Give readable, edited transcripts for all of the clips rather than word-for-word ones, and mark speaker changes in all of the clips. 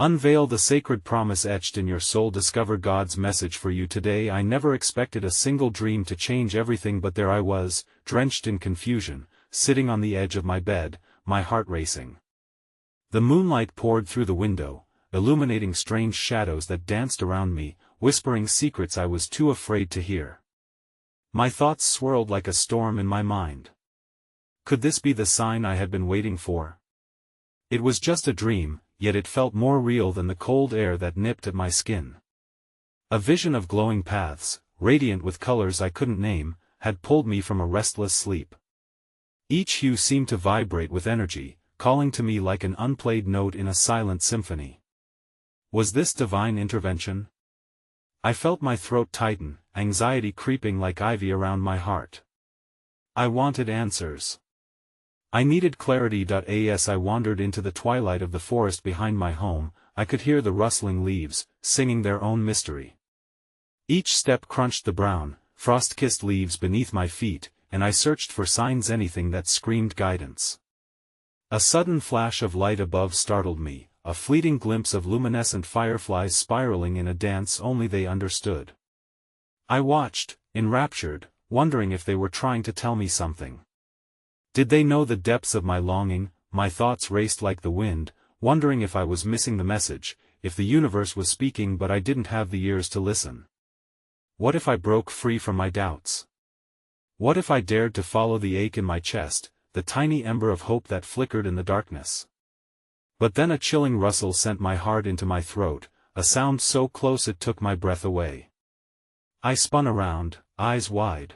Speaker 1: Unveil the sacred promise etched in your soul. Discover God's message for you today. I never expected a single dream to change everything, but there I was, drenched in confusion, sitting on the edge of my bed, my heart racing. The moonlight poured through the window, illuminating strange shadows that danced around me, whispering secrets I was too afraid to hear. My thoughts swirled like a storm in my mind. Could this be the sign I had been waiting for? It was just a dream, yet it felt more real than the cold air that nipped at my skin. A vision of glowing paths, radiant with colors I couldn't name, had pulled me from a restless sleep. Each hue seemed to vibrate with energy, calling to me like an unplayed note in a silent symphony. Was this divine intervention? I felt my throat tighten, anxiety creeping like ivy around my heart. I wanted answers. I needed clarity. As I wandered into the twilight of the forest behind my home, I could hear the rustling leaves, singing their own mystery. Each step crunched the brown, frost-kissed leaves beneath my feet, and I searched for signs, anything that screamed guidance. A sudden flash of light above startled me, a fleeting glimpse of luminescent fireflies spiraling in a dance only they understood. I watched, enraptured, wondering if they were trying to tell me something. Did they know the depths of my longing? My thoughts raced like the wind, wondering if I was missing the message, if the universe was speaking but I didn't have the ears to listen. What if I broke free from my doubts? What if I dared to follow the ache in my chest, the tiny ember of hope that flickered in the darkness? But then a chilling rustle sent my heart into my throat, a sound so close it took my breath away. I spun around, eyes wide.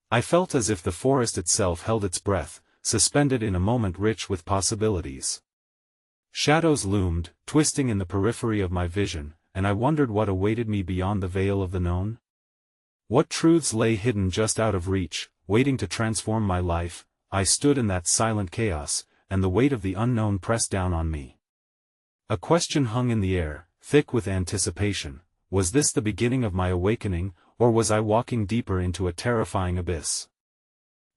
Speaker 1: I felt as if the forest itself held its breath, suspended in a moment rich with possibilities. Shadows loomed, twisting in the periphery of my vision, and I wondered what awaited me beyond the veil of the known. What truths lay hidden just out of reach, waiting to transform my life? I stood in that silent chaos, and the weight of the unknown pressed down on me. A question hung in the air, thick with anticipation. Was this the beginning of my awakening, or was I walking deeper into a terrifying abyss?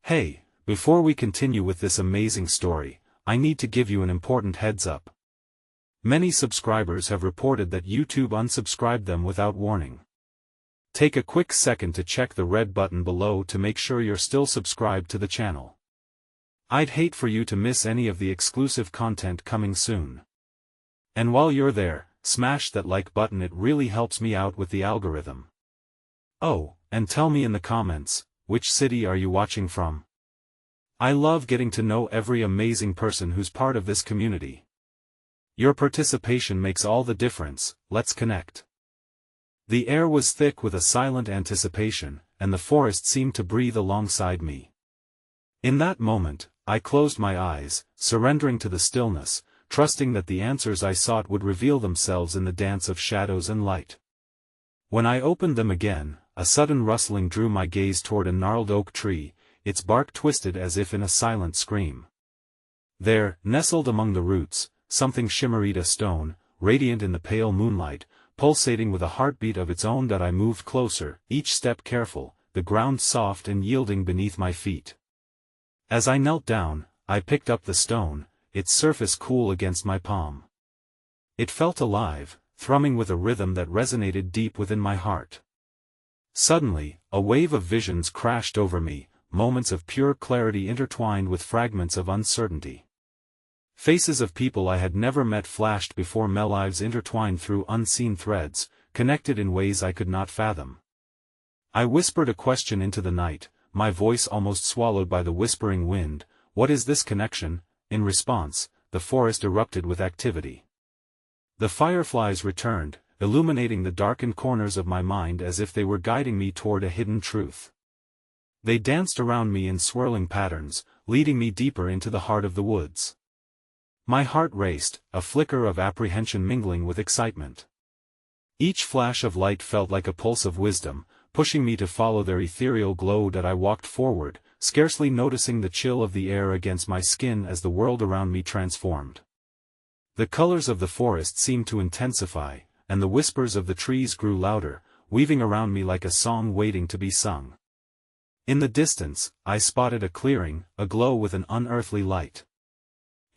Speaker 1: Hey, before we continue with this amazing story, I need to give you an important heads up. Many subscribers have reported that YouTube unsubscribed them without warning. Take a quick second to check the red button below to make sure you're still subscribed to the channel. I'd hate for you to miss any of the exclusive content coming soon. And while you're there, smash that like button, it really helps me out with the algorithm. Oh, and tell me in the comments, which city are you watching from? I love getting to know every amazing person who's part of this community. Your participation makes all the difference. Let's connect. The air was thick with a silent anticipation, and the forest seemed to breathe alongside me. In that moment, I closed my eyes, surrendering to the stillness, trusting that the answers I sought would reveal themselves in the dance of shadows and light. When I opened them again, a sudden rustling drew my gaze toward a gnarled oak tree, its bark twisted as if in a silent scream. There, nestled among the roots, something shimmered, a stone, radiant in the pale moonlight, pulsating with a heartbeat of its own. I moved closer, each step careful, the ground soft and yielding beneath my feet. As I knelt down, I picked up the stone, its surface cool against my palm. It felt alive, thrumming with a rhythm that resonated deep within my heart. Suddenly, a wave of visions crashed over me, moments of pure clarity intertwined with fragments of uncertainty. Faces of people I had never met flashed before me, lives intertwined through unseen threads, connected in ways I could not fathom. I whispered a question into the night, my voice almost swallowed by the whispering wind. What is this connection? In response, the forest erupted with activity. The fireflies returned, illuminating the darkened corners of my mind as if they were guiding me toward a hidden truth. They danced around me in swirling patterns, leading me deeper into the heart of the woods. My heart raced, a flicker of apprehension mingling with excitement. Each flash of light felt like a pulse of wisdom, pushing me to follow their ethereal glow. I walked forward, scarcely noticing the chill of the air against my skin as the world around me transformed. The colors of the forest seemed to intensify, and the whispers of the trees grew louder, weaving around me like a song waiting to be sung. In the distance, I spotted a clearing, aglow with an unearthly light.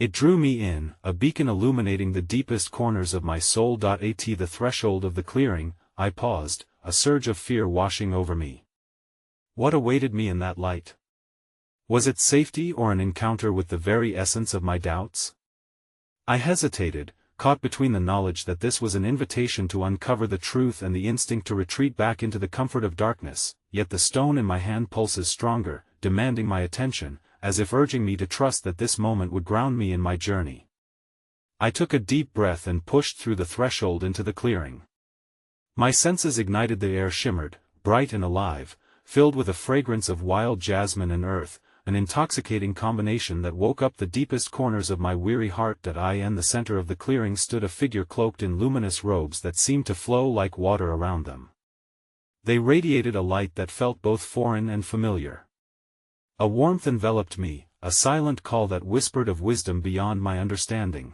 Speaker 1: It drew me in, a beacon illuminating the deepest corners of my soul. At the threshold of the clearing, I paused, a surge of fear washing over me. What awaited me in that light? Was it safety or an encounter with the very essence of my doubts? I hesitated, caught between the knowledge that this was an invitation to uncover the truth and the instinct to retreat back into the comfort of darkness, yet the stone in my hand pulses stronger, demanding my attention, as if urging me to trust that this moment would ground me in my journey. I took a deep breath and pushed through the threshold into the clearing. My senses ignited. The air shimmered, bright and alive, filled with a fragrance of wild jasmine and earth, an intoxicating combination that woke up the deepest corners of my weary heart. In the center of the clearing stood a figure cloaked in luminous robes that seemed to flow like water around them. They radiated a light that felt both foreign and familiar. A warmth enveloped me, a silent call that whispered of wisdom beyond my understanding.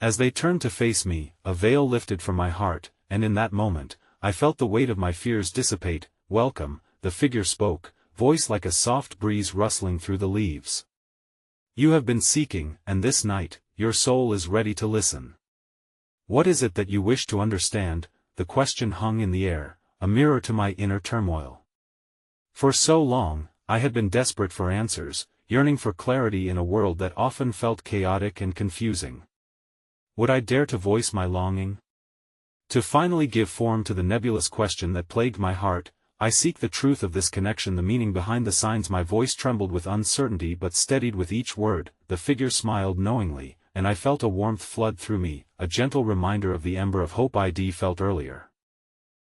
Speaker 1: As they turned to face me, a veil lifted from my heart, and in that moment, I felt the weight of my fears dissipate. "Welcome," the figure spoke, voice like a soft breeze rustling through the leaves. "You have been seeking, and this night, your soul is ready to listen. What is it that you wish to understand?" The question hung in the air, a mirror to my inner turmoil. For so long, I had been desperate for answers, yearning for clarity in a world that often felt chaotic and confusing. Would I dare to voice my longing? To finally give form to the nebulous question that plagued my heart, "I seek the truth of this connection, the meaning behind the signs." My voice trembled with uncertainty but steadied with each word. The figure smiled knowingly, and I felt a warmth flood through me, a gentle reminder of the ember of hope I'd felt earlier.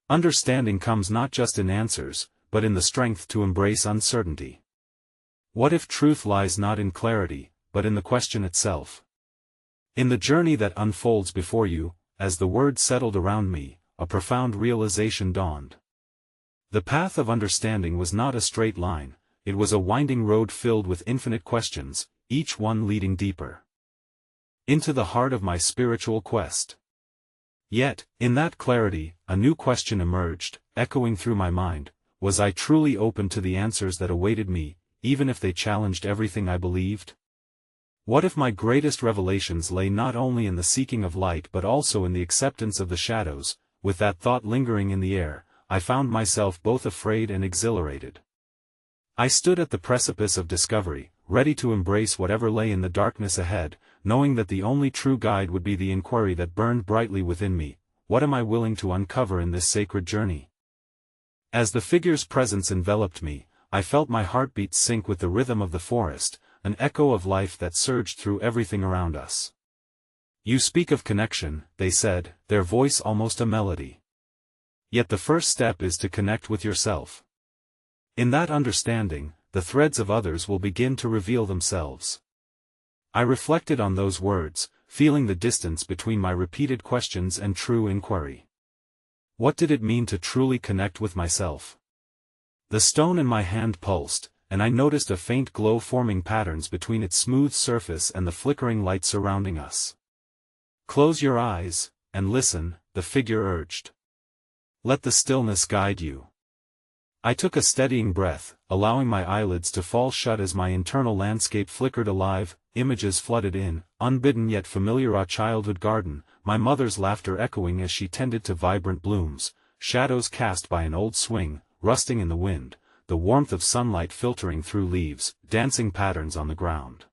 Speaker 1: Understanding comes not just in answers, but in the strength to embrace uncertainty. What if truth lies not in clarity, but in the question itself? In the journey that unfolds before you, as the words settled around me, a profound realization dawned. The path of understanding was not a straight line, it was a winding road filled with infinite questions, each one leading deeper into the heart of my spiritual quest. Yet, in that clarity, a new question emerged, echoing through my mind. Was I truly open to the answers that awaited me, even if they challenged everything I believed? What if my greatest revelations lay not only in the seeking of light but also in the acceptance of the shadows? With that thought lingering in the air, I found myself both afraid and exhilarated. I stood at the precipice of discovery, ready to embrace whatever lay in the darkness ahead, knowing that the only true guide would be the inquiry that burned brightly within me. What am I willing to uncover in this sacred journey? As the figure's presence enveloped me, I felt my heartbeat sync with the rhythm of the forest, an echo of life that surged through everything around us. "You speak of connection," they said, their voice almost a melody. "Yet the first step is to connect with yourself. In that understanding, the threads of others will begin to reveal themselves." I reflected on those words, feeling the distance between my repeated questions and true inquiry. What did it mean to truly connect with myself? The stone in my hand pulsed, and I noticed a faint glow forming patterns between its smooth surface and the flickering light surrounding us. "Close your eyes, and listen," the figure urged. "Let the stillness guide you." I took a steadying breath, allowing my eyelids to fall shut as my internal landscape flickered alive. Images flooded in, unbidden yet familiar. A childhood garden, my mother's laughter echoing as she tended to vibrant blooms, shadows cast by an old swing, rusting in the wind, the warmth of sunlight filtering through leaves, dancing patterns on the ground.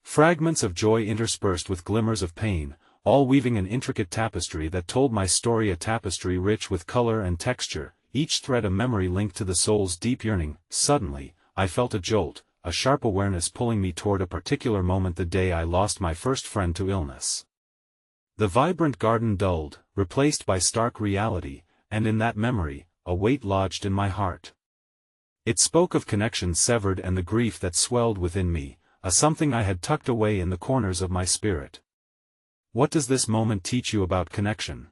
Speaker 1: Fragments of joy interspersed with glimmers of pain, all weaving an intricate tapestry that told my story, a tapestry rich with color and texture, each thread a memory linked to the soul's deep yearning. Suddenly, I felt a jolt, a sharp awareness pulling me toward a particular moment, the day I lost my first friend to illness. The vibrant garden dulled, replaced by stark reality, and in that memory, a weight lodged in my heart. It spoke of connection severed and the grief that swelled within me, a something I had tucked away in the corners of my spirit. "What does this moment teach you about connection?"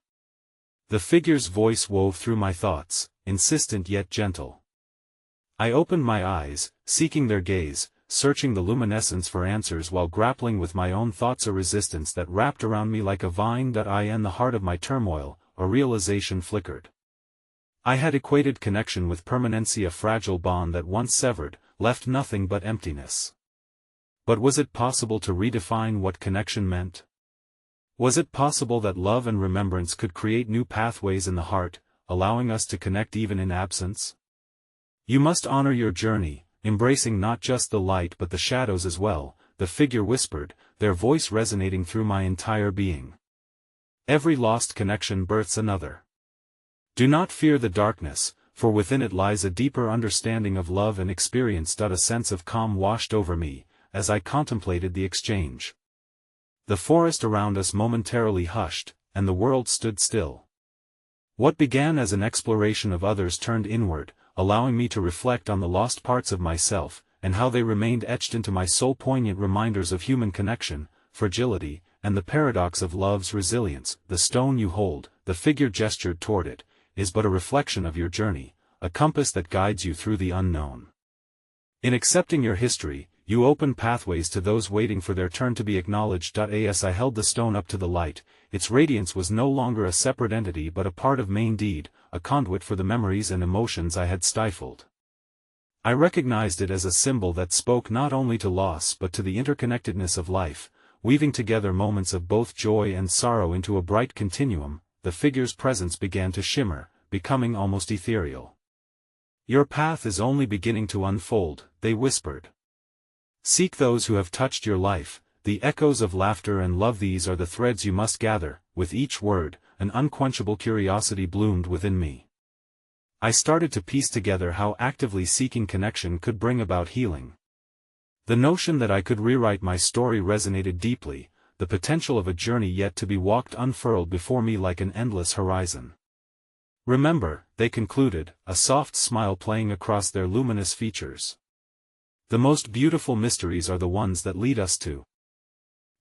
Speaker 1: The figure's voice wove through my thoughts, insistent yet gentle. I opened my eyes, seeking their gaze, searching the luminescence for answers while grappling with my own thoughts, a resistance that wrapped around me like a vine. In the heart of my turmoil, a realization flickered. I had equated connection with permanency, a fragile bond that once severed, left nothing but emptiness. But was it possible to redefine what connection meant? Was it possible that love and remembrance could create new pathways in the heart, allowing us to connect even in absence? You must honor your journey, embracing not just the light but the shadows as well, the figure whispered, their voice resonating through my entire being. Every lost connection births another. Do not fear the darkness, for within it lies a deeper understanding of love and experience. A sense of calm washed over me, as I contemplated the exchange. The forest around us momentarily hushed, and the world stood still. What began as an exploration of others turned inward, allowing me to reflect on the lost parts of myself, and how they remained etched into my soul, poignant reminders of human connection, fragility, and the paradox of love's resilience. The stone you hold, the figure gestured toward it, is but a reflection of your journey, a compass that guides you through the unknown. In accepting your history, you open pathways to those waiting for their turn to be acknowledged. As I held the stone up to the light, its radiance was no longer a separate entity but a part of main deed, a conduit for the memories and emotions I had stifled. I recognized it as a symbol that spoke not only to loss but to the interconnectedness of life, weaving together moments of both joy and sorrow into a bright continuum. The figure's presence began to shimmer, becoming almost ethereal. Your path is only beginning to unfold, they whispered. Seek those who have touched your life, the echoes of laughter and love. These are the threads you must gather. With each word, an unquenchable curiosity bloomed within me. I started to piece together how actively seeking connection could bring about healing. The notion that I could rewrite my story resonated deeply, the potential of a journey yet to be walked unfurled before me like an endless horizon. Remember, they concluded, a soft smile playing across their luminous features. The most beautiful mysteries are the ones that lead us to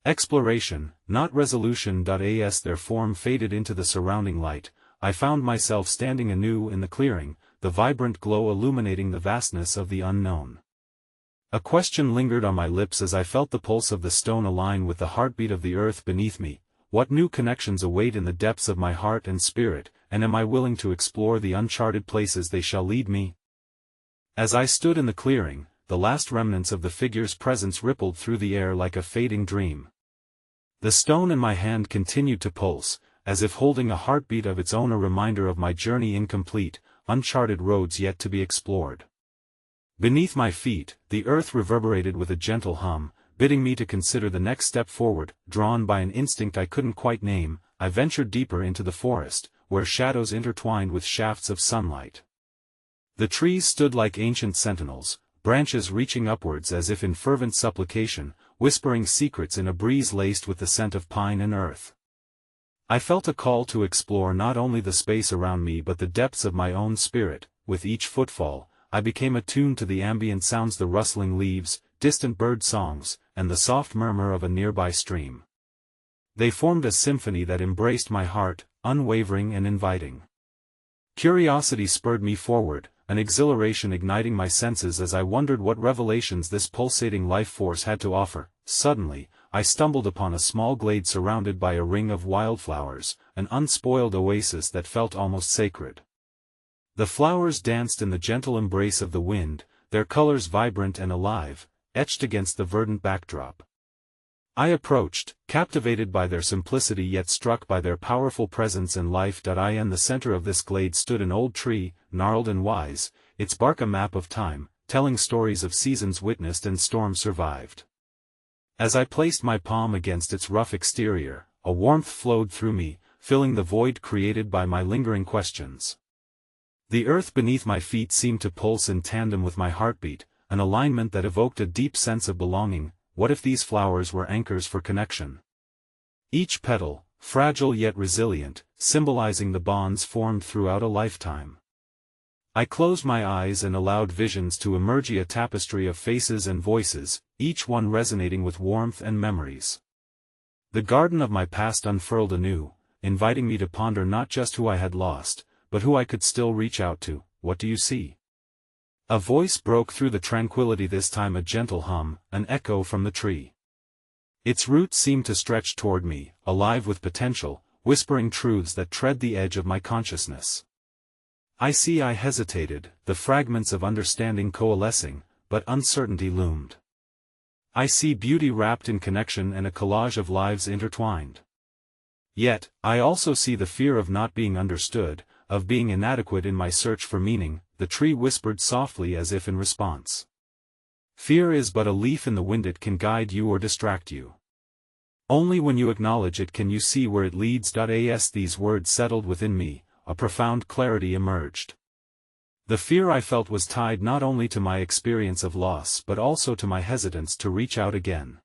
Speaker 1: exploration, not resolution. As their form faded into the surrounding light, I found myself standing anew in the clearing, the vibrant glow illuminating the vastness of the unknown. A question lingered on my lips as I felt the pulse of the stone align with the heartbeat of the earth beneath me. What new connections await in the depths of my heart and spirit, and am I willing to explore the uncharted places they shall lead me? As I stood in the clearing, the last remnants of the figure's presence rippled through the air like a fading dream. The stone in my hand continued to pulse, as if holding a heartbeat of its own, a reminder of my journey, incomplete, uncharted roads yet to be explored. Beneath my feet, the earth reverberated with a gentle hum, bidding me to consider the next step forward. Drawn by an instinct I couldn't quite name, I ventured deeper into the forest, where shadows intertwined with shafts of sunlight. The trees stood like ancient sentinels, branches reaching upwards as if in fervent supplication, whispering secrets in a breeze laced with the scent of pine and earth. I felt a call to explore not only the space around me but the depths of my own spirit. With each footfall, I became attuned to the ambient sounds, the rustling leaves, distant bird songs, and the soft murmur of a nearby stream. They formed a symphony that embraced my heart, unwavering and inviting. Curiosity spurred me forward, an exhilaration igniting my senses as I wondered what revelations this pulsating life force had to offer. Suddenly, I stumbled upon a small glade surrounded by a ring of wildflowers, an unspoiled oasis that felt almost sacred. The flowers danced in the gentle embrace of the wind, their colors vibrant and alive, etched against the verdant backdrop. I approached, captivated by their simplicity yet struck by their powerful presence and life. In the center of this glade stood an old tree, gnarled and wise, its bark a map of time, telling stories of seasons witnessed and storms survived. As I placed my palm against its rough exterior, a warmth flowed through me, filling the void created by my lingering questions. The earth beneath my feet seemed to pulse in tandem with my heartbeat, an alignment that evoked a deep sense of belonging. What if these flowers were anchors for connection? Each petal, fragile yet resilient, symbolizing the bonds formed throughout a lifetime. I closed my eyes and allowed visions to emerge, a tapestry of faces and voices, each one resonating with warmth and memories. The garden of my past unfurled anew, inviting me to ponder not just who I had lost, but who I could still reach out to. What do you see? A voice broke through the tranquility, this time a gentle hum, an echo from the tree. Its roots seemed to stretch toward me, alive with potential, whispering truths that tread the edge of my consciousness. I hesitated, the fragments of understanding coalescing, but uncertainty loomed. I see beauty wrapped in connection and a collage of lives intertwined. Yet, I also see the fear of not being understood, of being inadequate in my search for meaning, the tree whispered softly as if in response. Fear is but a leaf in the wind, it can guide you or distract you. Only when you acknowledge it can you see where it leads. As these words settled within me, a profound clarity emerged. The fear I felt was tied not only to my experience of loss but also to my hesitance to reach out again.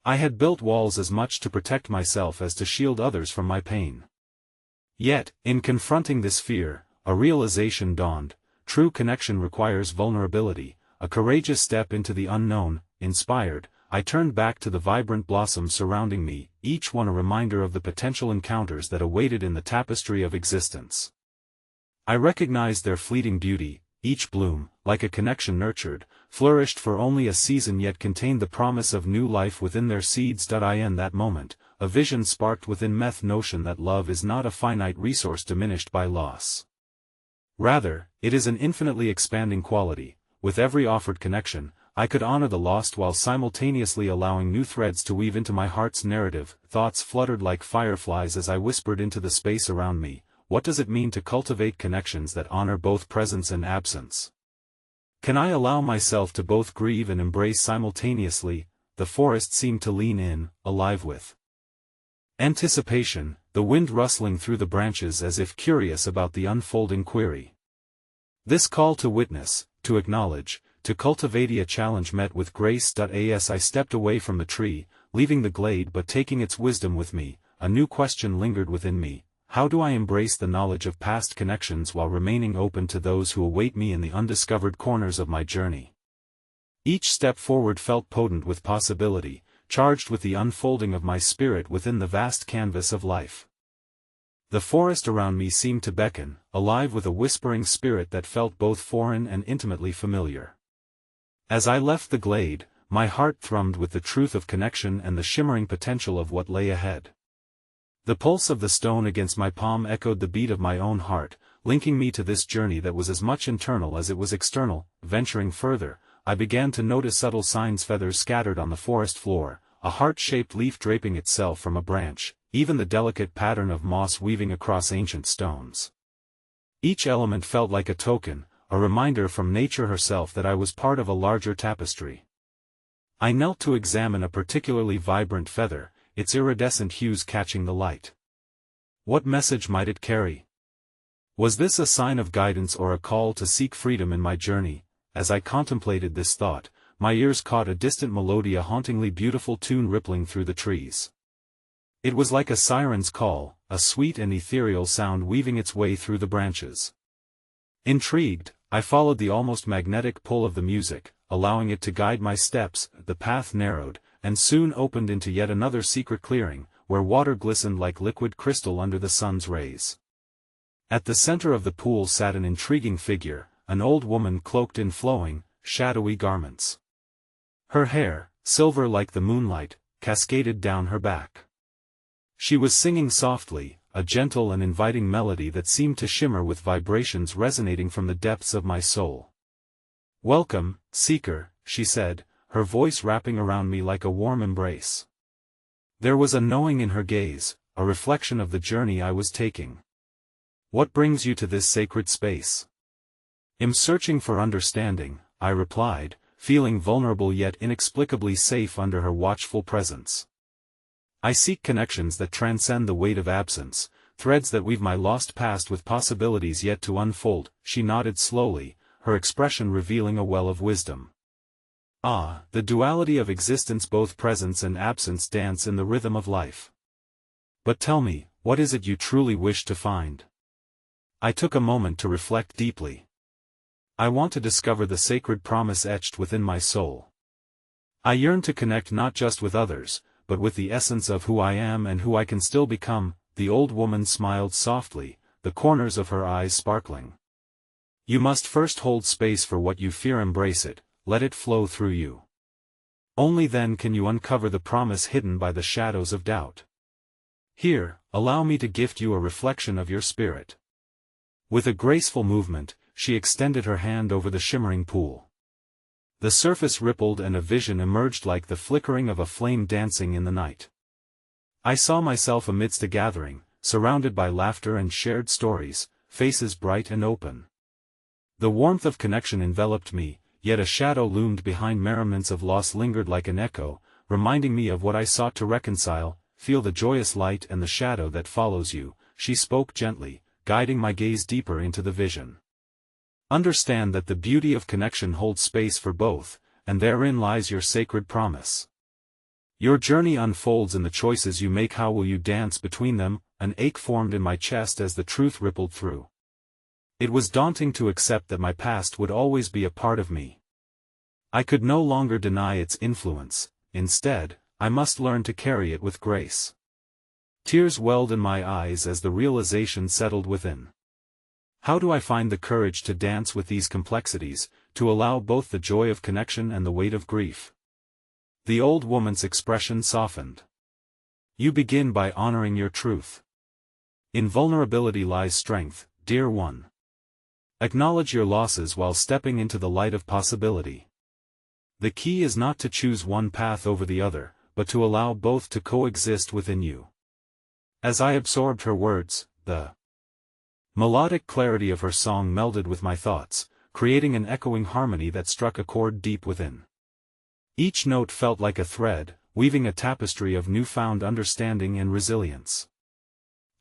Speaker 1: I had built walls as much to protect myself as to shield others from my pain. Yet, in confronting this fear, a realization dawned: true connection requires vulnerability, a courageous step into the unknown. Inspired, I turned back to the vibrant blossoms surrounding me, each one a reminder of the potential encounters that awaited in the tapestry of existence. I recognized their fleeting beauty. Each bloom, like a connection nurtured, flourished for only a season yet contained the promise of new life within their seeds. In that moment, a vision sparked within me, the notion that love is not a finite resource diminished by loss. Rather, it is an infinitely expanding quality. With every offered connection, I could honor the lost while simultaneously allowing new threads to weave into my heart's narrative. Thoughts fluttered like fireflies as I whispered into the space around me. What does it mean to cultivate connections that honor both presence and absence? Can I allow myself to both grieve and embrace simultaneously? The forest seemed to lean in, alive with anticipation, the wind rustling through the branches as if curious about the unfolding query. This call to witness, to acknowledge, to cultivate a challenge met with grace. As I stepped away from the tree, leaving the glade but taking its wisdom with me, a new question lingered within me. How do I embrace the knowledge of past connections while remaining open to those who await me in the undiscovered corners of my journey? Each step forward felt potent with possibility, charged with the unfolding of my spirit within the vast canvas of life. The forest around me seemed to beckon, alive with a whispering spirit that felt both foreign and intimately familiar. As I left the glade, my heart thrummed with the truth of connection and the shimmering potential of what lay ahead. The pulse of the stone against my palm echoed the beat of my own heart, linking me to this journey that was as much internal as it was external. Venturing further, I began to notice subtle signs: feathers scattered on the forest floor, a heart-shaped leaf draping itself from a branch, even the delicate pattern of moss weaving across ancient stones. Each element felt like a token, a reminder from nature herself that I was part of a larger tapestry. I knelt to examine a particularly vibrant feather, its iridescent hues catching the light. What message might it carry? Was this a sign of guidance or a call to seek freedom in my journey? As I contemplated this thought, my ears caught a distant melody, a hauntingly beautiful tune rippling through the trees. It was like a siren's call, a sweet and ethereal sound weaving its way through the branches. Intrigued, I followed the almost magnetic pull of the music, allowing it to guide my steps. The path narrowed, and soon opened into yet another secret clearing, where water glistened like liquid crystal under the sun's rays. At the center of the pool sat an intriguing figure, an old woman cloaked in flowing, shadowy garments. Her hair, silver like the moonlight, cascaded down her back. She was singing softly, a gentle and inviting melody that seemed to shimmer with vibrations resonating from the depths of my soul. "Welcome, seeker," she said, her voice wrapping around me like a warm embrace. There was a knowing in her gaze, a reflection of the journey I was taking. "What brings you to this sacred space?" "I'm searching for understanding," I replied, feeling vulnerable yet inexplicably safe under her watchful presence. "I seek connections that transcend the weight of absence, threads that weave my lost past with possibilities yet to unfold." She nodded slowly, her expression revealing a well of wisdom. "Ah, the duality of existence, both presence and absence dance in the rhythm of life. But tell me, what is it you truly wish to find?" I took a moment to reflect deeply. "I want to discover the sacred promise etched within my soul. I yearn to connect not just with others, but with the essence of who I am and who I can still become." The old woman smiled softly, the corners of her eyes sparkling. "You must first hold space for what you fear, embrace it, let it flow through you. Only then can you uncover the promise hidden by the shadows of doubt. Here, allow me to gift you a reflection of your spirit." With a graceful movement, she extended her hand over the shimmering pool. The surface rippled and a vision emerged like the flickering of a flame dancing in the night. I saw myself amidst a gathering, surrounded by laughter and shared stories, faces bright and open. The warmth of connection enveloped me, yet a shadow loomed behind. Merriments of loss lingered like an echo, reminding me of what I sought to reconcile. Feel the joyous light and the shadow that follows you, she spoke gently, guiding my gaze deeper into the vision. Understand that the beauty of connection holds space for both, and therein lies your sacred promise. Your journey unfolds in the choices you make. How will you dance between them? An ache formed in my chest as the truth rippled through. It was daunting to accept that my past would always be a part of me. I could no longer deny its influence. Instead, I must learn to carry it with grace. Tears welled in my eyes as the realization settled within. How do I find the courage to dance with these complexities, to allow both the joy of connection and the weight of grief? The old woman's expression softened. You begin by honoring your truth. In vulnerability lies strength, dear one. Acknowledge your losses while stepping into the light of possibility. The key is not to choose one path over the other, but to allow both to coexist within you. As I absorbed her words, the melodic clarity of her song melded with my thoughts, creating an echoing harmony that struck a chord deep within. Each note felt like a thread, weaving a tapestry of newfound understanding and resilience.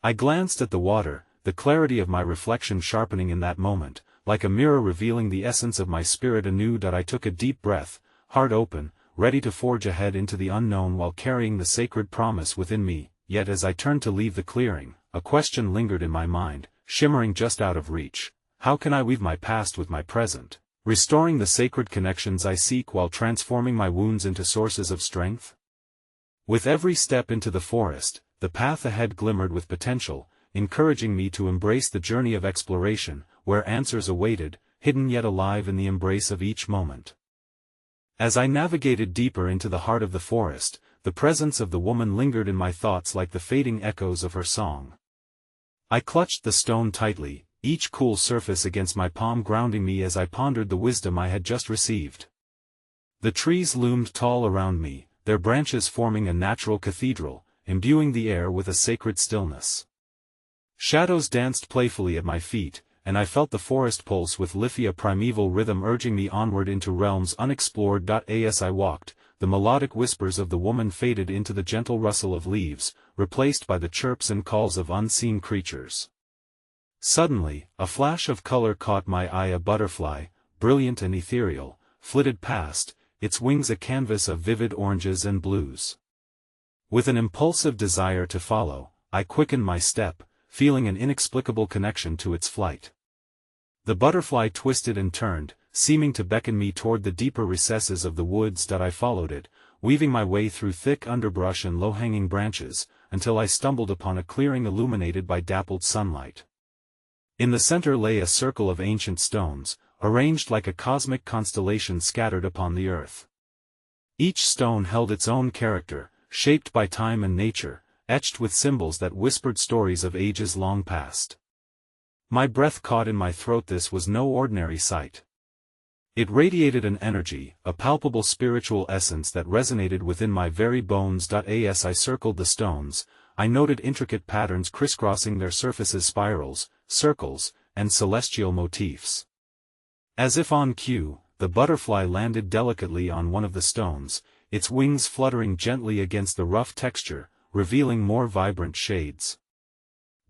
Speaker 1: I glanced at the water, the clarity of my reflection sharpening in that moment, like a mirror revealing the essence of my spirit anew. I took a deep breath, heart open, ready to forge ahead into the unknown while carrying the sacred promise within me. Yet as I turned to leave the clearing, a question lingered in my mind, shimmering just out of reach. How can I weave my past with my present, restoring the sacred connections I seek while transforming my wounds into sources of strength? With every step into the forest, the path ahead glimmered with potential, encouraging me to embrace the journey of exploration, where answers awaited, hidden yet alive in the embrace of each moment. As I navigated deeper into the heart of the forest, the presence of the woman lingered in my thoughts like the fading echoes of her song. I clutched the stone tightly, each cool surface against my palm grounding me as I pondered the wisdom I had just received. The trees loomed tall around me, their branches forming a natural cathedral, imbuing the air with a sacred stillness. Shadows danced playfully at my feet, and I felt the forest pulse with a primeval rhythm urging me onward into realms unexplored. As I walked, the melodic whispers of the woman faded into the gentle rustle of leaves, replaced by the chirps and calls of unseen creatures. Suddenly, a flash of color caught my eye. A butterfly, brilliant and ethereal, flitted past, its wings a canvas of vivid oranges and blues. With an impulsive desire to follow, I quickened my step, feeling an inexplicable connection to its flight. The butterfly twisted and turned, seeming to beckon me toward the deeper recesses of the woods. I followed it, weaving my way through thick underbrush and low-hanging branches, until I stumbled upon a clearing illuminated by dappled sunlight. In the center lay a circle of ancient stones, arranged like a cosmic constellation scattered upon the earth. Each stone held its own character, shaped by time and nature, etched with symbols that whispered stories of ages long past. My breath caught in my throat. This was no ordinary sight. It radiated an energy, a palpable spiritual essence that resonated within my very bones. As I circled the stones, I noted intricate patterns crisscrossing their surfaces, spirals, circles, and celestial motifs. As if on cue, the butterfly landed delicately on one of the stones, its wings fluttering gently against the rough texture, revealing more vibrant shades.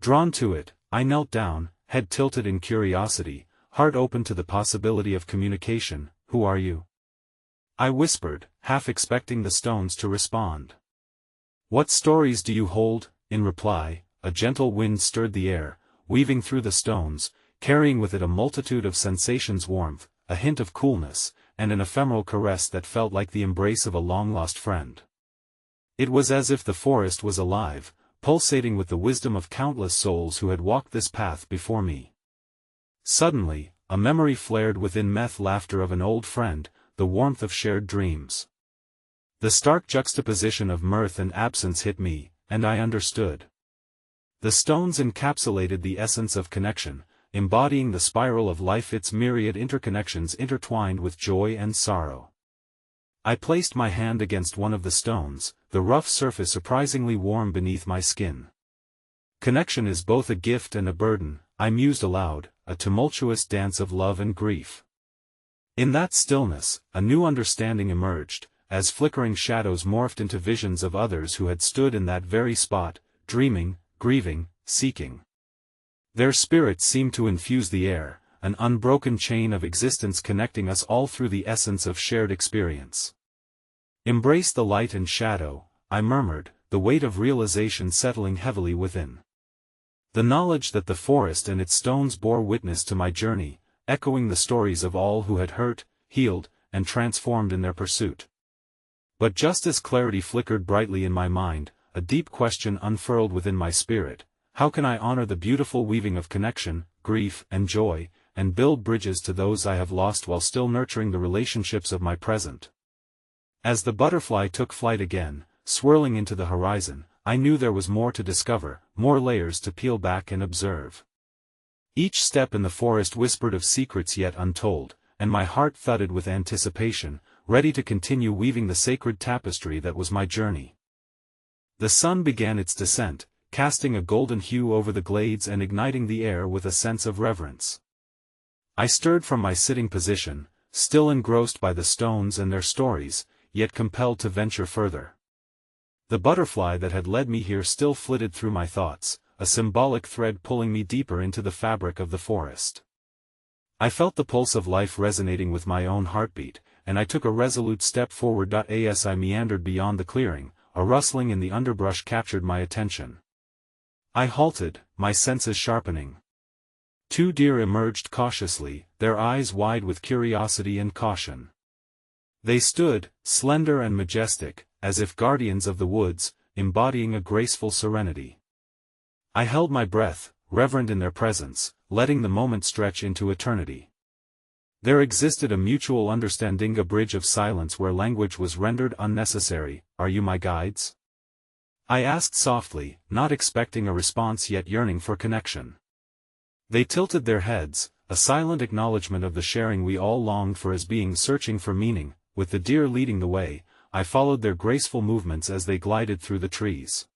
Speaker 1: Drawn to it, I knelt down, head tilted in curiosity, heart open to the possibility of communication. Who are you? I whispered, half expecting the stones to respond. What stories do you hold? In reply, a gentle wind stirred the air, weaving through the stones, carrying with it a multitude of sensations: warmth, a hint of coolness, and an ephemeral caress that felt like the embrace of a long-lost friend. It was as if the forest was alive, pulsating with the wisdom of countless souls who had walked this path before me. Suddenly, a memory flared within me: laughter of an old friend, the warmth of shared dreams. The stark juxtaposition of mirth and absence hit me, and I understood. The stones encapsulated the essence of connection, embodying the spiral of life, its myriad interconnections intertwined with joy and sorrow. I placed my hand against one of the stones, the rough surface surprisingly warm beneath my skin. Connection is both a gift and a burden, I mused aloud, a tumultuous dance of love and grief. In that stillness, a new understanding emerged, as flickering shadows morphed into visions of others who had stood in that very spot, dreaming, grieving, seeking. Their spirits seemed to infuse the air, an unbroken chain of existence connecting us all through the essence of shared experience. Embrace the light and shadow, I murmured, the weight of realization settling heavily within. The knowledge that the forest and its stones bore witness to my journey, echoing the stories of all who had hurt, healed, and transformed in their pursuit. But just as clarity flickered brightly in my mind, a deep question unfurled within my spirit: how can I honor the beautiful weaving of connection, grief, and joy, and build bridges to those I have lost while still nurturing the relationships of my present? As the butterfly took flight again, swirling into the horizon, I knew there was more to discover, more layers to peel back and observe. Each step in the forest whispered of secrets yet untold, and my heart thudded with anticipation, ready to continue weaving the sacred tapestry that was my journey. The sun began its descent, casting a golden hue over the glades and igniting the air with a sense of reverence. I stirred from my sitting position, still engrossed by the stones and their stories, yet compelled to venture further. The butterfly that had led me here still flitted through my thoughts, a symbolic thread pulling me deeper into the fabric of the forest. I felt the pulse of life resonating with my own heartbeat, and I took a resolute step forward. As I meandered beyond the clearing, a rustling in the underbrush captured my attention. I halted, my senses sharpening. 2 deer emerged cautiously, their eyes wide with curiosity and caution. They stood, slender and majestic, as if guardians of the woods, embodying a graceful serenity. I held my breath, reverent in their presence, letting the moment stretch into eternity. There existed a mutual understanding, a bridge of silence where language was rendered unnecessary. "Are you my guides?" I asked softly, not expecting a response yet yearning for connection. They tilted their heads, a silent acknowledgement of the sharing we all longed for as beings searching for meaning. With the deer leading the way, I followed their graceful movements as they glided through the trees.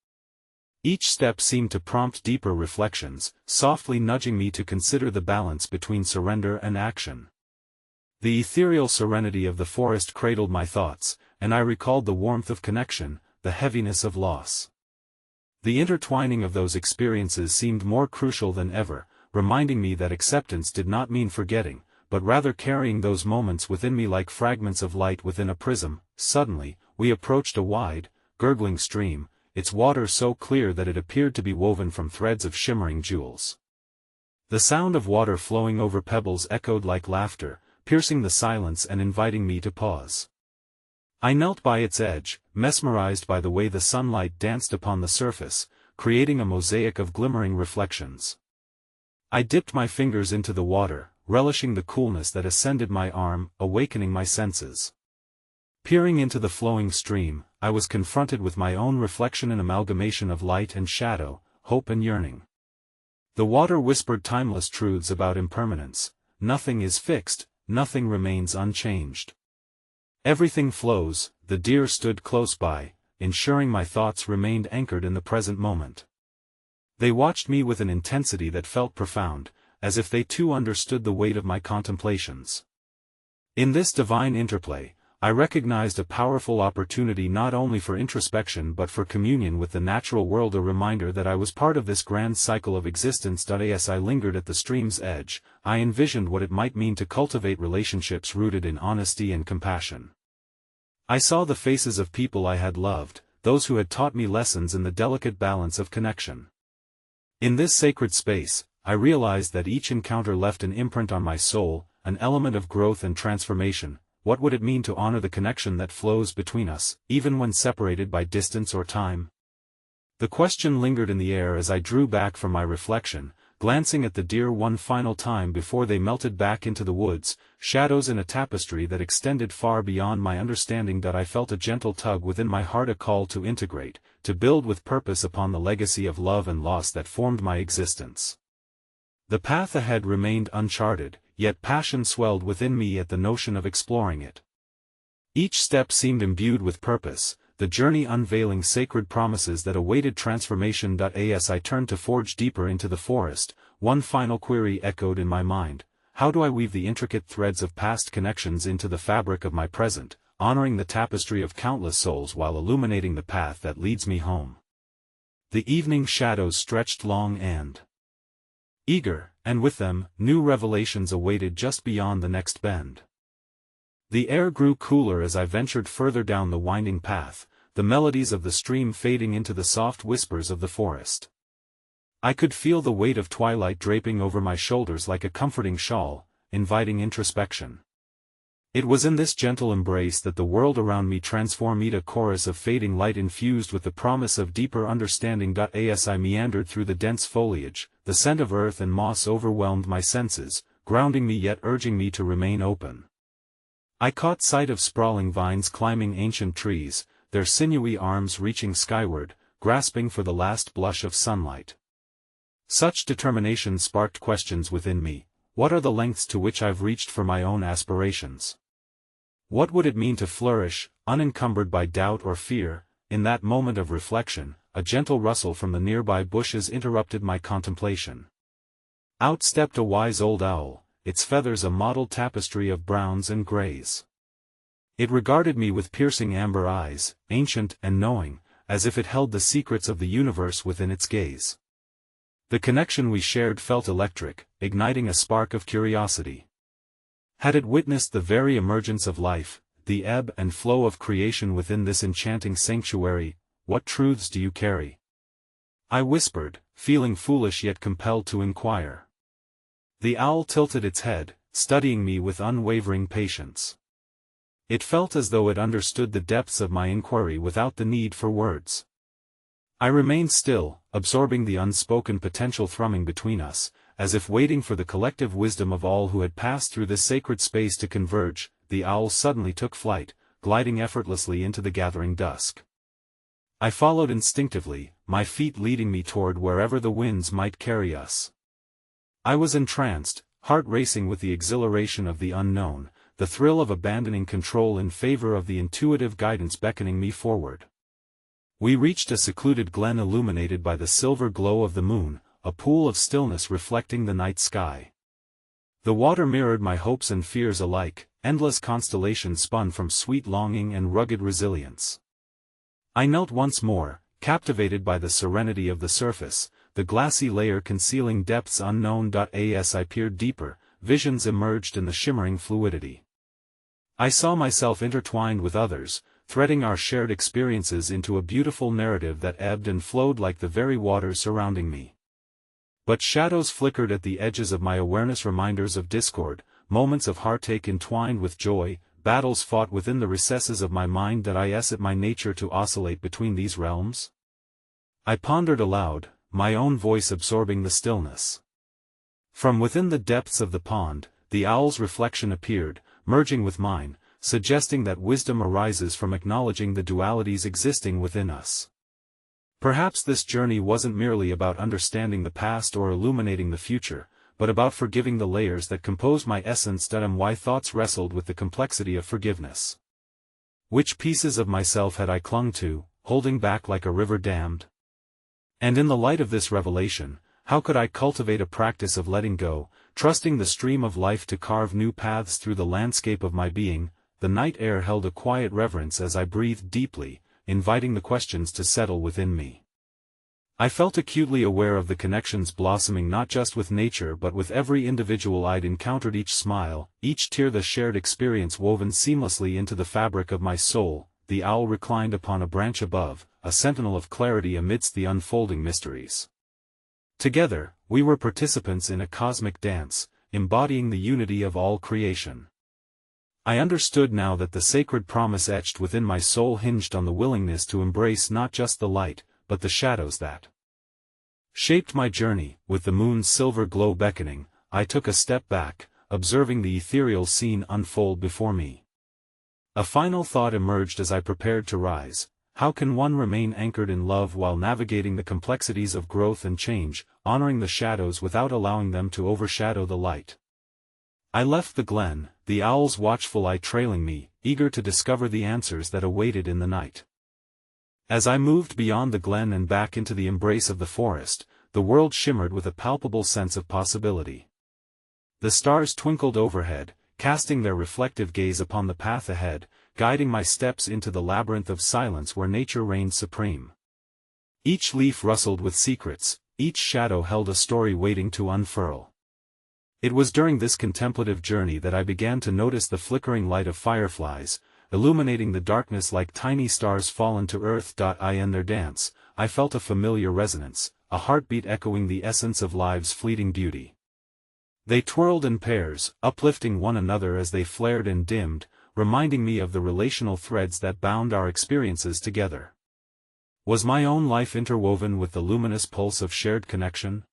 Speaker 1: Each step seemed to prompt deeper reflections, softly nudging me to consider the balance between surrender and action. The ethereal serenity of the forest cradled my thoughts, and I recalled the warmth of connection, the heaviness of loss. The intertwining of those experiences seemed more crucial than ever, reminding me that acceptance did not mean forgetting, but rather carrying those moments within me like fragments of light within a prism. Suddenly, we approached a wide, gurgling stream, its water so clear that it appeared to be woven from threads of shimmering jewels. The sound of water flowing over pebbles echoed like laughter, piercing the silence and inviting me to pause. I knelt by its edge, mesmerized by the way the sunlight danced upon the surface, creating a mosaic of glimmering reflections. I dipped my fingers into the water, relishing the coolness that ascended my arm, awakening my senses. Peering into the flowing stream, I was confronted with my own reflection, an amalgamation of light and shadow, hope and yearning. The water whispered timeless truths about impermanence. Nothing is fixed, nothing remains unchanged. Everything flows. The deer stood close by, ensuring my thoughts remained anchored in the present moment. They watched me with an intensity that felt profound, as if they too understood the weight of my contemplations. In this divine interplay, I recognized a powerful opportunity not only for introspection but for communion with the natural world, a reminder that I was part of this grand cycle of existence. As I lingered at the stream's edge, I envisioned what it might mean to cultivate relationships rooted in honesty and compassion. I saw the faces of people I had loved, those who had taught me lessons in the delicate balance of connection. In this sacred space, I realized that each encounter left an imprint on my soul, an element of growth and transformation. What would it mean to honor the connection that flows between us, even when separated by distance or time? The question lingered in the air as I drew back from my reflection, glancing at the deer one final time before they melted back into the woods, shadows in a tapestry that extended far beyond my understanding. I felt a gentle tug within my heart, a call to integrate, to build with purpose upon the legacy of love and loss that formed my existence. The path ahead remained uncharted, yet passion swelled within me at the notion of exploring it. Each step seemed imbued with purpose, the journey unveiling sacred promises that awaited transformation. As I turned to forge deeper into the forest, one final query echoed in my mind: how do I weave the intricate threads of past connections into the fabric of my present, honoring the tapestry of countless souls while illuminating the path that leads me home? The evening shadows stretched long and eager, and with them, new revelations awaited just beyond the next bend. The air grew cooler as I ventured further down the winding path, the melodies of the stream fading into the soft whispers of the forest. I could feel the weight of twilight draping over my shoulders like a comforting shawl, inviting introspection. It was in this gentle embrace that the world around me transformed, a chorus of fading light infused with the promise of deeper understanding. As I meandered through the dense foliage, the scent of earth and moss overwhelmed my senses, grounding me yet urging me to remain open. I caught sight of sprawling vines climbing ancient trees, their sinewy arms reaching skyward, grasping for the last blush of sunlight. Such determination sparked questions within me: what are the lengths to which I've reached for my own aspirations? What would it mean to flourish, unencumbered by doubt or fear? In that moment of reflection, a gentle rustle from the nearby bushes interrupted my contemplation. Out stepped a wise old owl, its feathers a mottled tapestry of browns and grays. It regarded me with piercing amber eyes, ancient and knowing, as if it held the secrets of the universe within its gaze. The connection we shared felt electric, igniting a spark of curiosity. Had it witnessed the very emergence of life, the ebb and flow of creation within this enchanting sanctuary? What truths do you carry? I whispered, feeling foolish yet compelled to inquire. The owl tilted its head, studying me with unwavering patience. It felt as though it understood the depths of my inquiry without the need for words. I remained still, absorbing the unspoken potential thrumming between us, as if waiting for the collective wisdom of all who had passed through this sacred space to converge. The owl suddenly took flight, gliding effortlessly into the gathering dusk. I followed instinctively, my feet leading me toward wherever the winds might carry us. I was entranced, heart racing with the exhilaration of the unknown, the thrill of abandoning control in favor of the intuitive guidance beckoning me forward. We reached a secluded glen illuminated by the silver glow of the moon, a pool of stillness reflecting the night sky. The water mirrored my hopes and fears alike, endless constellations spun from sweet longing and rugged resilience. I knelt once more, captivated by the serenity of the surface, the glassy layer concealing depths unknown. As I peered deeper, visions emerged in the shimmering fluidity. I saw myself intertwined with others, threading our shared experiences into a beautiful narrative that ebbed and flowed like the very waters surrounding me. But shadows flickered at the edges of my awareness, reminders of discord, moments of heartache entwined with joy, battles fought within the recesses of my mind. Is it my nature to oscillate between these realms? I pondered aloud, my own voice absorbing the stillness. From within the depths of the pond, the owl's reflection appeared, merging with mine, suggesting that wisdom arises from acknowledging the dualities existing within us. Perhaps this journey wasn't merely about understanding the past or illuminating the future, but about forgiving the layers that compose my essence. My thoughts wrestled with the complexity of forgiveness. Which pieces of myself had I clung to, holding back like a river dammed? And in the light of this revelation, how could I cultivate a practice of letting go, trusting the stream of life to carve new paths through the landscape of my being? The night air held a quiet reverence as I breathed deeply, inviting the questions to settle within me. I felt acutely aware of the connections blossoming not just with nature but with every individual I'd encountered, each smile, each tear, the shared experience woven seamlessly into the fabric of my soul. The owl reclined upon a branch above, a sentinel of clarity amidst the unfolding mysteries. Together, we were participants in a cosmic dance, embodying the unity of all creation. I understood now that the sacred promise etched within my soul hinged on the willingness to embrace not just the light, but the shadows that shaped my journey. With the moon's silver glow beckoning, I took a step back, observing the ethereal scene unfold before me. A final thought emerged as I prepared to rise: how can one remain anchored in love while navigating the complexities of growth and change, honoring the shadows without allowing them to overshadow the light? I left the glen, the owl's watchful eye trailing me, eager to discover the answers that awaited in the night. As I moved beyond the glen and back into the embrace of the forest, the world shimmered with a palpable sense of possibility. The stars twinkled overhead, casting their reflective gaze upon the path ahead, guiding my steps into the labyrinth of silence where nature reigned supreme. Each leaf rustled with secrets, each shadow held a story waiting to unfurl. It was during this contemplative journey that I began to notice the flickering light of fireflies, illuminating the darkness like tiny stars fallen to earth. In their dance, I felt a familiar resonance, a heartbeat echoing the essence of life's fleeting beauty. They twirled in pairs, uplifting one another as they flared and dimmed, reminding me of the relational threads that bound our experiences together. Was my own life interwoven with the luminous pulse of shared connection?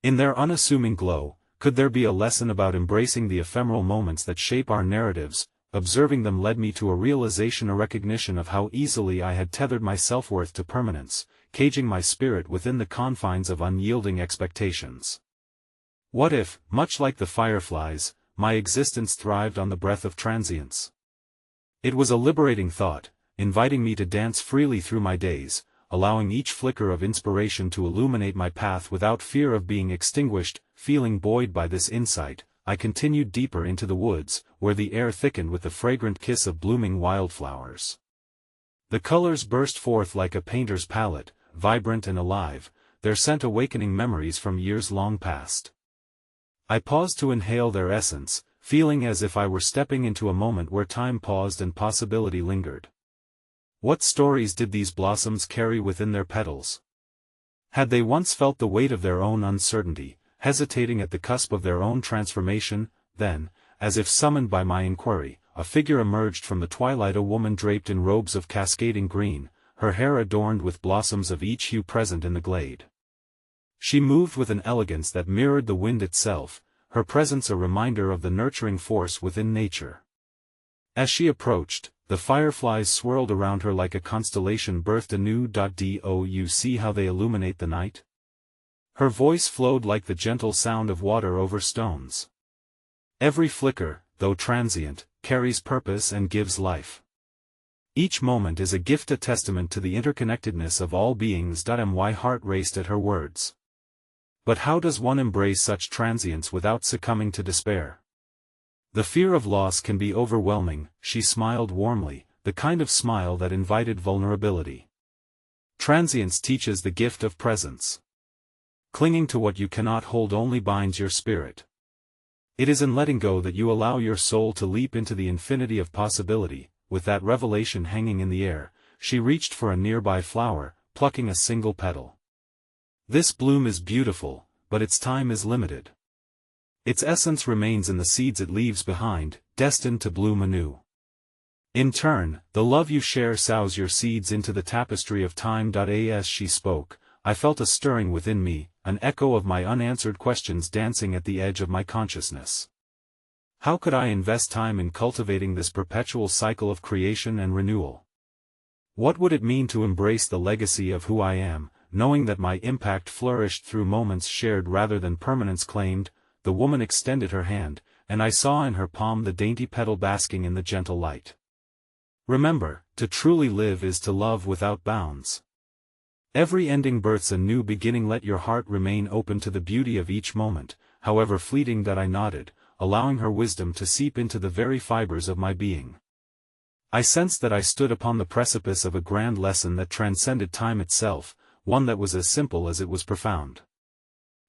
Speaker 1: In their unassuming glow, could there be a lesson about embracing the ephemeral moments that shape our narratives? Observing them led me to a recognition of how easily I had tethered my self-worth to permanence, caging my spirit within the confines of unyielding expectations. What if, much like the fireflies, my existence thrived on the breath of transience? It was a liberating thought, inviting me to dance freely through my days, allowing each flicker of inspiration to illuminate my path without fear of being extinguished. Feeling buoyed by this insight, I continued deeper into the woods, where the air thickened with the fragrant kiss of blooming wildflowers. The colors burst forth like a painter's palette, vibrant and alive, their scent awakening memories from years long past. I paused to inhale their essence, feeling as if I were stepping into a moment where time paused and possibility lingered. What stories did these blossoms carry within their petals? Had they once felt the weight of their own uncertainty, hesitating at the cusp of their own transformation? Then, as if summoned by my inquiry, a figure emerged from the twilight, a woman draped in robes of cascading green, her hair adorned with blossoms of each hue present in the glade. She moved with an elegance that mirrored the wind itself, her presence a reminder of the nurturing force within nature. As she approached, the fireflies swirled around her like a constellation birthed anew. Do you see how they illuminate the night? Her voice flowed like the gentle sound of water over stones. Every flicker, though transient, carries purpose and gives life. Each moment is a gift, a testament to the interconnectedness of all beings. My heart raced at her words. But how does one embrace such transience without succumbing to despair? The fear of loss can be overwhelming. She smiled warmly, the kind of smile that invited vulnerability. Transience teaches the gift of presence. Clinging to what you cannot hold only binds your spirit. It is in letting go that you allow your soul to leap into the infinity of possibility. With that revelation hanging in the air, she reached for a nearby flower, plucking a single petal. This bloom is beautiful, but its time is limited. Its essence remains in the seeds it leaves behind, destined to bloom anew. In turn, the love you share sows your seeds into the tapestry of time. As she spoke, I felt a stirring within me, an echo of my unanswered questions dancing at the edge of my consciousness. How could I invest time in cultivating this perpetual cycle of creation and renewal? What would it mean to embrace the legacy of who I am, knowing that my impact flourished through moments shared rather than permanence claimed? The woman extended her hand, and I saw in her palm the dainty petal basking in the gentle light. Remember, to truly live is to love without bounds. Every ending births a new beginning. Let your heart remain open to the beauty of each moment, however fleeting. I nodded, allowing her wisdom to seep into the very fibers of my being. I sensed that I stood upon the precipice of a grand lesson that transcended time itself, one that was as simple as it was profound.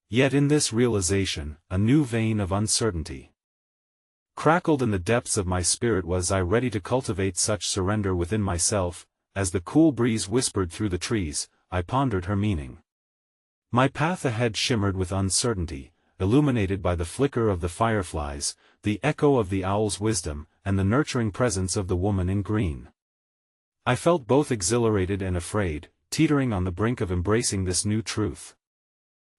Speaker 1: Yet in this realization, a new vein of uncertainty crackled in the depths of my spirit. Was I ready to cultivate such surrender within myself? As the cool breeze whispered through the trees, I pondered her meaning. My path ahead shimmered with uncertainty, illuminated by the flicker of the fireflies, the echo of the owl's wisdom, and the nurturing presence of the woman in green. I felt both exhilarated and afraid, teetering on the brink of embracing this new truth.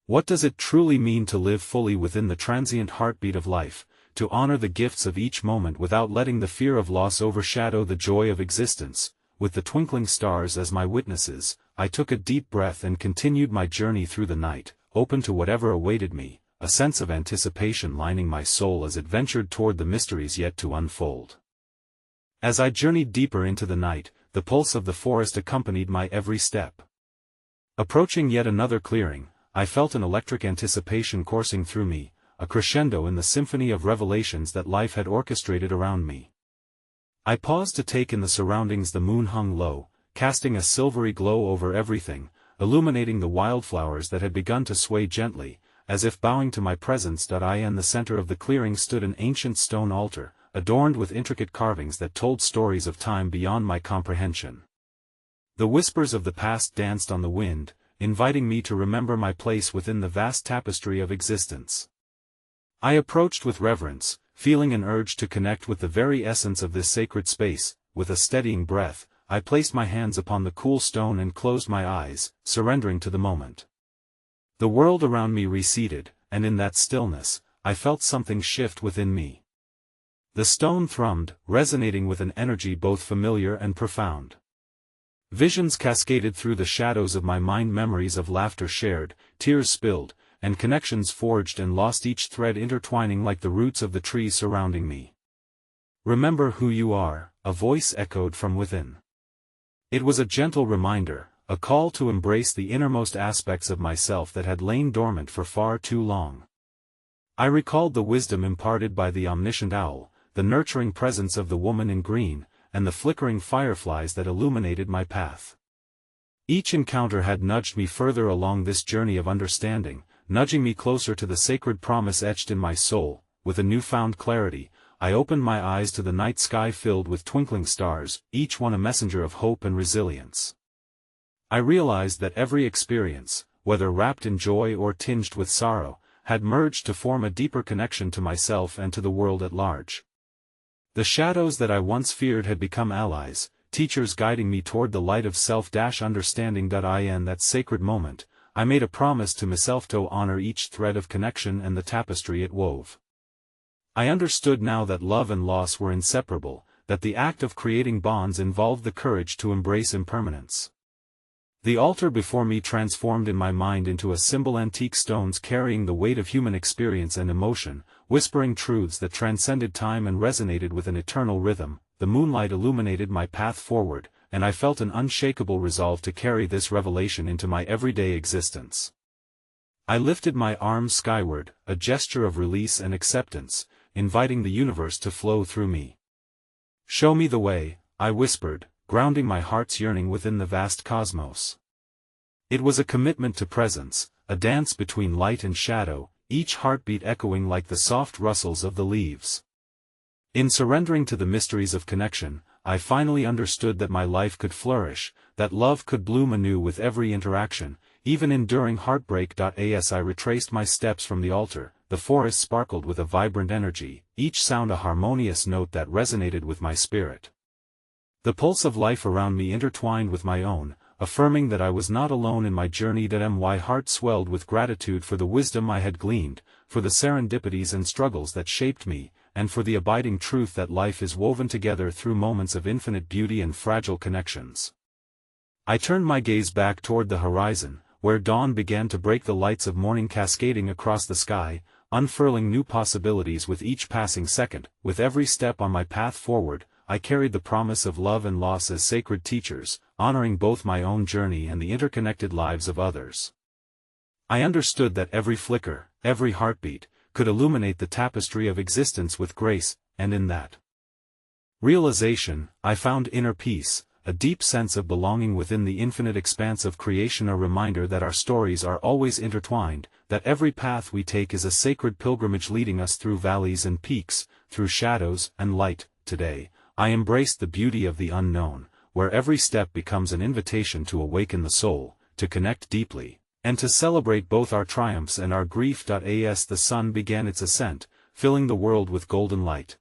Speaker 1: What does it truly mean to live fully within the transient heartbeat of life, to honor the gifts of each moment without letting the fear of loss overshadow the joy of existence? with the twinkling stars as my witnesses, I took a deep breath and continued my journey through the night, open to whatever awaited me, a sense of anticipation lining my soul as it ventured toward the mysteries yet to unfold. As I journeyed deeper into the night, the pulse of the forest accompanied my every step. Approaching yet another clearing, I felt an electric anticipation coursing through me, a crescendo in the symphony of revelations that life had orchestrated around me. I paused to take in the surroundings. The moon hung low, casting a silvery glow over everything, illuminating the wildflowers that had begun to sway gently, as if bowing to my presence. In the center of the clearing stood an ancient stone altar, adorned with intricate carvings that told stories of time beyond my comprehension. The whispers of the past danced on the wind, inviting me to remember my place within the vast tapestry of existence. I approached with reverence, feeling an urge to connect with the very essence of this sacred space. With a steadying breath, I placed my hands upon the cool stone and closed my eyes, surrendering to the moment. The world around me receded, and in that stillness, I felt something shift within me. The stone thrummed, resonating with an energy both familiar and profound. Visions cascaded through the shadows of my mind, memories of laughter shared, tears spilled, and connections forged and lost, each thread intertwining like the roots of the trees surrounding me. "Remember who you are," a voice echoed from within. It was a gentle reminder, a call to embrace the innermost aspects of myself that had lain dormant for far too long. I recalled the wisdom imparted by the omniscient owl, the nurturing presence of the woman in green, and the flickering fireflies that illuminated my path. Each encounter had nudged me further along this journey of understanding, nudging me closer to the sacred promise etched in my soul. With a newfound clarity, I opened my eyes to the night sky filled with twinkling stars, each one a messenger of hope and resilience. I realized that every experience, whether wrapped in joy or tinged with sorrow, had merged to form a deeper connection to myself and to the world at large. The shadows that I once feared had become allies, teachers guiding me toward the light of self-understanding. In that sacred moment, I made a promise to myself to honor each thread of connection and the tapestry it wove. I understood now that love and loss were inseparable, that the act of creating bonds involved the courage to embrace impermanence. The altar before me transformed in my mind into a symbol, antique stones carrying the weight of human experience and emotion, whispering truths that transcended time and resonated with an eternal rhythm. The moonlight illuminated my path forward, and I felt an unshakable resolve to carry this revelation into my everyday existence. I lifted my arms skyward, a gesture of release and acceptance, inviting the universe to flow through me. "Show me the way," I whispered, grounding my heart's yearning within the vast cosmos. It was a commitment to presence, a dance between light and shadow, each heartbeat echoing like the soft rustles of the leaves. In surrendering to the mysteries of connection, I finally understood that my life could flourish, that love could bloom anew with every interaction, even enduring heartbreak. As I retraced my steps from the altar, the forest sparkled with a vibrant energy, each sound a harmonious note that resonated with my spirit. The pulse of life around me intertwined with my own, affirming that I was not alone in my journey. My heart swelled with gratitude for the wisdom I had gleaned, for the serendipities and struggles that shaped me, and for the abiding truth that life is woven together through moments of infinite beauty and fragile connections. I turned my gaze back toward the horizon, where dawn began to break, the lights of morning cascading across the sky, unfurling new possibilities with each passing second. With every step on my path forward, I carried the promise of love and loss as sacred teachers, honoring both my own journey and the interconnected lives of others. I understood that every flicker, every heartbeat, could illuminate the tapestry of existence with grace, and in that realization, I found inner peace, a deep sense of belonging within the infinite expanse of creation, a reminder that our stories are always intertwined, that every path we take is a sacred pilgrimage leading us through valleys and peaks, through shadows and light. Today, I embraced the beauty of the unknown, where every step becomes an invitation to awaken the soul, to connect deeply, and to celebrate both our triumphs and our grief. As the sun began its ascent, filling the world with golden light,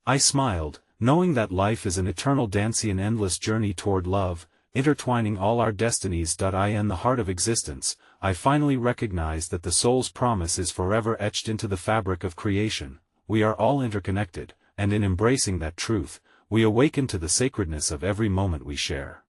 Speaker 1: I smiled, knowing that life is an eternal dance, an endless journey toward love, intertwining all our destinies. In the heart of existence, I finally recognized that the soul's promise is forever etched into the fabric of creation. We are all interconnected, and in embracing that truth, we awaken to the sacredness of every moment we share.